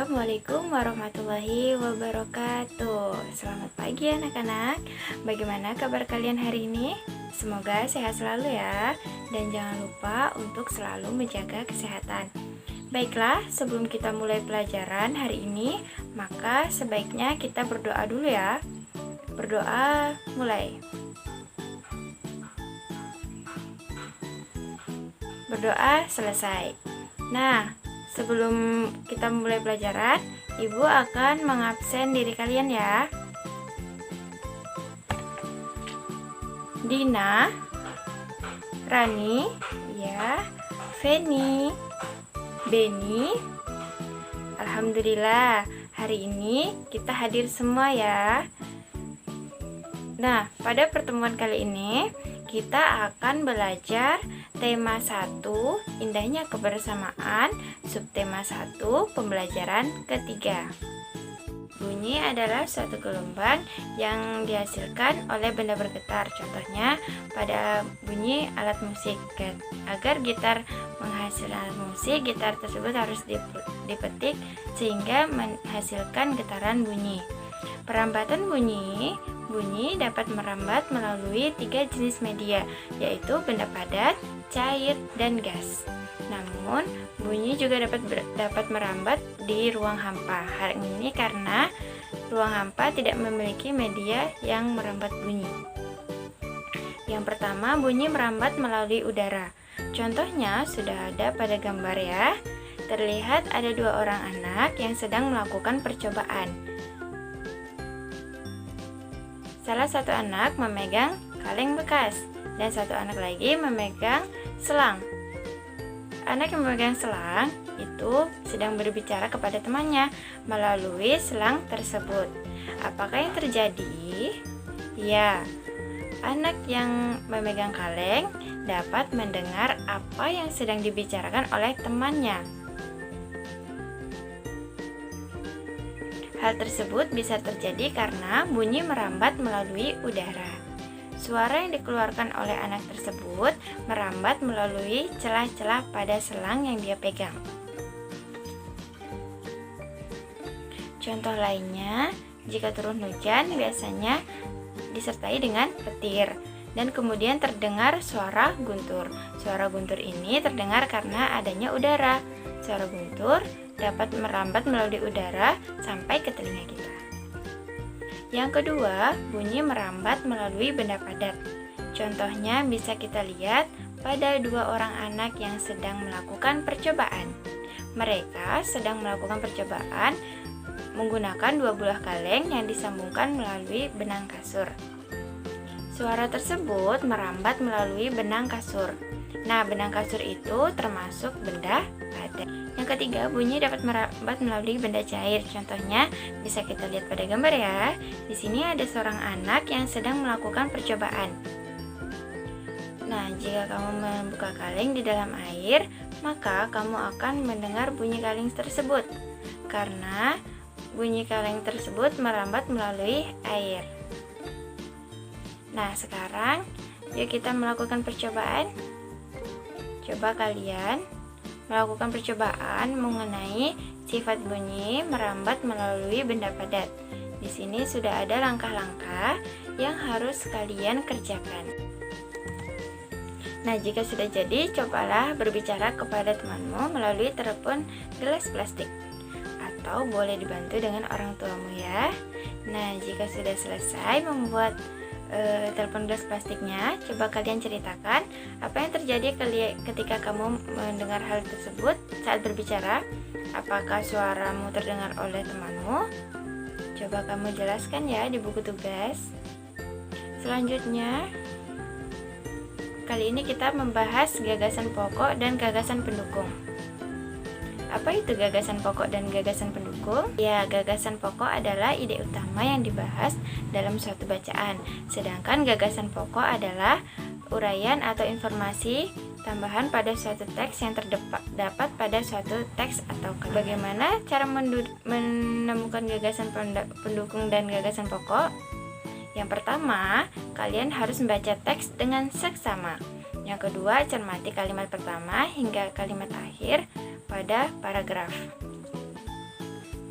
Assalamualaikum warahmatullahi wabarakatuh. Selamat pagi anak-anak. Bagaimana kabar kalian hari ini? Semoga sehat selalu ya. Dan jangan lupa untuk selalu menjaga kesehatan. Baiklah, sebelum kita mulai pelajaran hari ini, maka sebaiknya kita berdoa dulu ya. Berdoa, mulai. Berdoa selesai. Nah, sebelum kita mulai pelajaran, Ibu akan mengabsen diri kalian ya. Dina, Rani, ya, Feni, Beni. Alhamdulillah, hari ini kita hadir semua ya. Nah, pada pertemuan kali ini kita akan belajar tema 1, indahnya kebersamaan, subtema 1, pembelajaran ketiga. Bunyi adalah suatu gelombang yang dihasilkan oleh benda bergetar. Contohnya pada bunyi alat musik. Agar gitar menghasilkan alat musik, gitar tersebut harus dipetik sehingga menghasilkan getaran bunyi. Perambatan bunyi dapat merambat melalui 3 jenis media, yaitu benda padat, cair, dan gas. Namun, bunyi juga dapat merambat di ruang hampa. Hal ini karena ruang hampa tidak memiliki media yang merambat bunyi. Yang pertama, bunyi merambat melalui udara. Contohnya sudah ada pada gambar ya. Terlihat ada 2 orang anak yang sedang melakukan percobaan. Salah satu anak memegang kaleng bekas dan satu anak lagi memegang selang. Anak yang memegang selang itu sedang berbicara kepada temannya melalui selang tersebut. Apakah yang terjadi? Ya, anak yang memegang kaleng dapat mendengar apa yang sedang dibicarakan oleh temannya. Hal tersebut bisa terjadi karena bunyi merambat melalui udara. Suara yang dikeluarkan oleh anak tersebut merambat melalui celah-celah pada selang yang dia pegang. Contoh lainnya, jika turun hujan biasanya disertai dengan petir dan kemudian terdengar suara guntur. Suara guntur ini terdengar karena adanya udara. Suara guntur dapat merambat melalui udara sampai ke telinga kita. Yang kedua, bunyi merambat melalui benda padat. Contohnya bisa kita lihat pada 2 orang anak yang sedang melakukan percobaan. Mereka sedang melakukan percobaan menggunakan 2 buah kaleng yang disambungkan melalui benang kasur. Suara tersebut merambat melalui benang kasur. Nah, benang kasur itu termasuk benda padat. Yang ketiga, bunyi dapat merambat melalui benda cair. Contohnya bisa kita lihat pada gambar ya. Di sini ada seorang anak yang sedang melakukan percobaan. Nah, jika kamu membuka kaleng di dalam air, maka kamu akan mendengar bunyi kaleng tersebut. Karena bunyi kaleng tersebut merambat melalui air. Nah, sekarang yuk kita melakukan percobaan. Coba kalian melakukan percobaan mengenai sifat bunyi merambat melalui benda padat. Di sini sudah ada langkah-langkah yang harus kalian kerjakan. Nah, jika sudah jadi, cobalah berbicara kepada temanmu melalui telepon gelas plastik. Atau boleh dibantu dengan orang tuamu ya. Nah, jika sudah selesai membuat telepon gelas plastiknya, coba kalian ceritakan apa yang terjadi ketika kamu mendengar hal tersebut saat berbicara. Apakah suaramu terdengar oleh temanmu? Coba kamu jelaskan ya di buku tugas. Selanjutnya, kali ini kita membahas gagasan pokok dan gagasan pendukung. Apa itu gagasan pokok dan gagasan pendukung? Ya, gagasan pokok adalah ide utama yang dibahas dalam suatu bacaan. Sedangkan gagasan pokok adalah uraian atau informasi tambahan pada suatu teks yang terdapat pada suatu teks atau kata. Bagaimana cara menemukan gagasan pendukung dan gagasan pokok? Yang pertama, kalian harus membaca teks dengan seksama. Yang kedua, cermati kalimat pertama hingga kalimat akhir pada paragraf.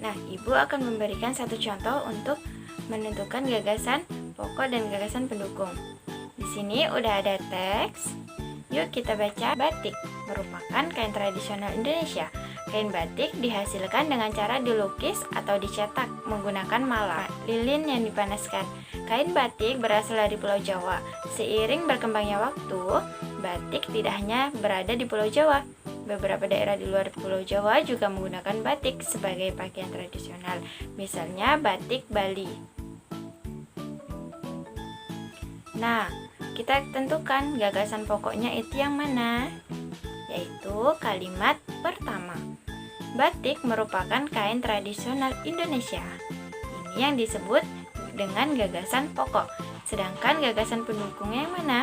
Nah, Ibu akan memberikan satu contoh untuk menentukan gagasan pokok dan gagasan pendukung. Di sini udah ada teks. Yuk kita baca. Batik merupakan kain tradisional Indonesia. Kain batik dihasilkan dengan cara dilukis atau dicetak menggunakan malam, lilin yang dipanaskan. Kain batik berasal dari Pulau Jawa. Seiring berkembangnya waktu, batik tidak hanya berada di Pulau Jawa. Beberapa daerah di luar Pulau Jawa juga menggunakan batik sebagai pakaian tradisional. Misalnya batik Bali. Nah, kita tentukan gagasan pokoknya itu yang mana? Yaitu kalimat pertama. Batik merupakan kain tradisional Indonesia. Ini yang disebut dengan gagasan pokok. Sedangkan gagasan pendukungnya yang mana?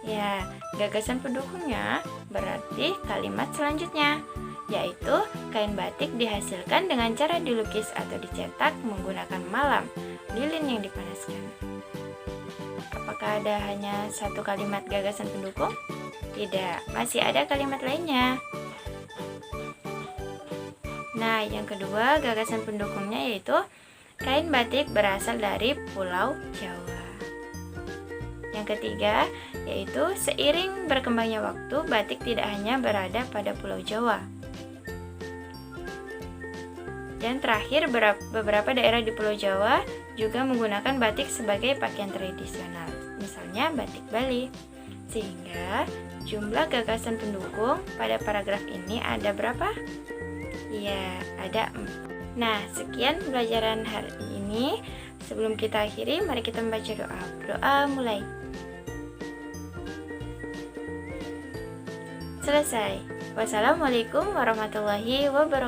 Ya, gagasan pendukungnya berarti kalimat selanjutnya, yaitu kain batik dihasilkan dengan cara dilukis atau dicetak menggunakan malam, lilin yang dipanaskan. Apakah ada hanya satu kalimat gagasan pendukung? Tidak, masih ada kalimat lainnya. Nah, yang kedua gagasan pendukungnya yaitu kain batik berasal dari Pulau Jawa. Yang ketiga yaitu seiring berkembangnya waktu, batik tidak hanya berada pada Pulau Jawa. Dan terakhir, beberapa daerah di Pulau Jawa juga menggunakan batik sebagai pakaian tradisional, misalnya batik Bali. Sehingga jumlah gagasan pendukung pada paragraf ini ada berapa? Ya, ada 4. Nah, sekian pelajaran hari ini. Sebelum kita akhiri, mari kita membaca doa. Doa mulai. Selesai. Wassalamualaikum warahmatullahi wabarakatuh.